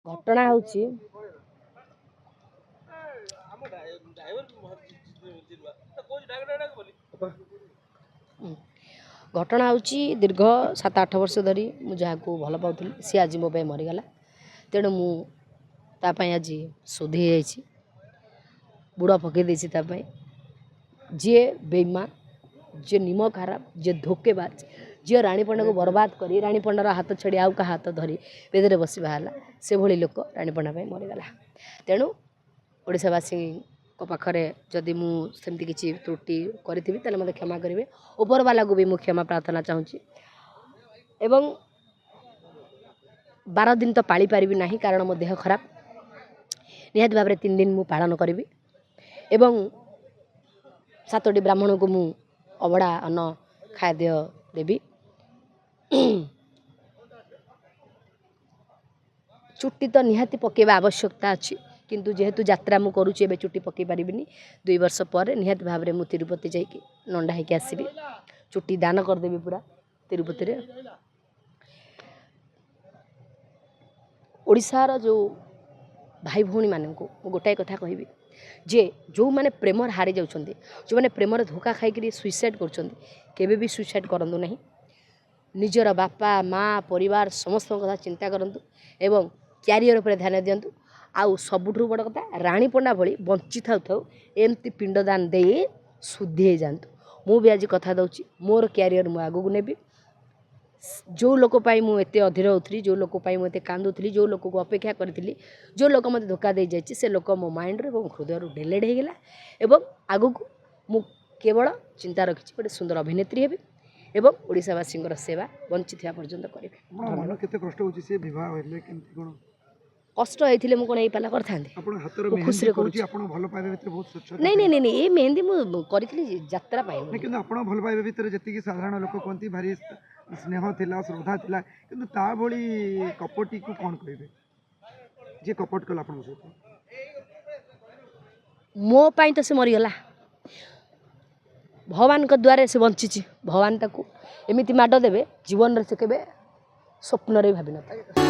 घटना हूँ घटना हूँ दीर्घ 7-8 वर्ष धरी मुझे भल पाऊँ सी आज मो मरीगला तेणु मुझे आज शोधि जाइए बुड़ पकई जी बेईमान जी निम खराब जी धोकेबाज जी राणी पंडा को बर्बाद करी राणी पंडार हाथ छड़ी आउ का हाथ धरी बेदरे बस बाहर से भली लोक राणी पंडा मरीगला तेणु ओडावासी पाखे जदि मुझे किसी त्रुटि करी मत क्षमा करेंगे ऊपर वाला को भी मुझे क्षमा प्रार्थना चाहूँगी एवं 12 दिन तो पाली पारिबी नहीं कारण मो देह खराब निहाती भाव 3 दिन मु पालन करी एवं 7टी ब्राह्मण को मु अबड़ा अन्न खाद्य देवी चुट्टी तो निहाती पकेबा आवश्यकता अच्छी किंतु जेहेतु यात्रा मु करूची एबे चुट्टी पकई पारिबिनी 2 वर्ष पर निहाती भाव मु तिरुपति जाइकी नंडा होइकी आसीबी चुट्टी दान करदेवी पूरा तिरुपति रे ओडिशार जो भाई भौणी मान को गोटाए कथा कहबी जे जो माने प्रेमर हारी जाउछन्ती जो माने प्रेमर धोखा खाई सुइसाइड करछन्ती भी सुइसाइड करंतु नहीं निजर बापा माँ परिवार समस्त कथा चिंता करंतु एवं क्यारियर पर ध्यान दिंतु आउ सबुठु बड़ कथा राणी पंडा भली बंची थाउ एमती पिंडदान दे शुद्धि हो जातु मु भी आज कथा दउची मोर क्यारियर मु आगु नेबी जो लोक मुझे अधीर होती जो लोक मुझे कांदुली जो लोक को अपेक्षा करी जो लोक मत धोखा दे जाइए से लोक मो माइंड और हृदय डिलेट होगला एवं आगु मु केवल चिंता रखी गोटे सुंदर अभिनेत्री हेबी एवं ओडिशावासी सेवा वंचित पर्यंत करी कष्ट होते मुझे कौन पाला कर खुशी नहीं नहीं नहीं ये मेहंदी मुझे यात्रा साधारण लोक कहते भारी स्नेह थिला श्रद्धा थिला किंतु ता भली कपटी को कौन कहबे जे कपट कला अपन मो पाई तो से मरीगला भगवान के द्वारे से बंची भगवान ताकू एमिति माड देवे जीवन रे से केबे स्वप्न रे भाबी न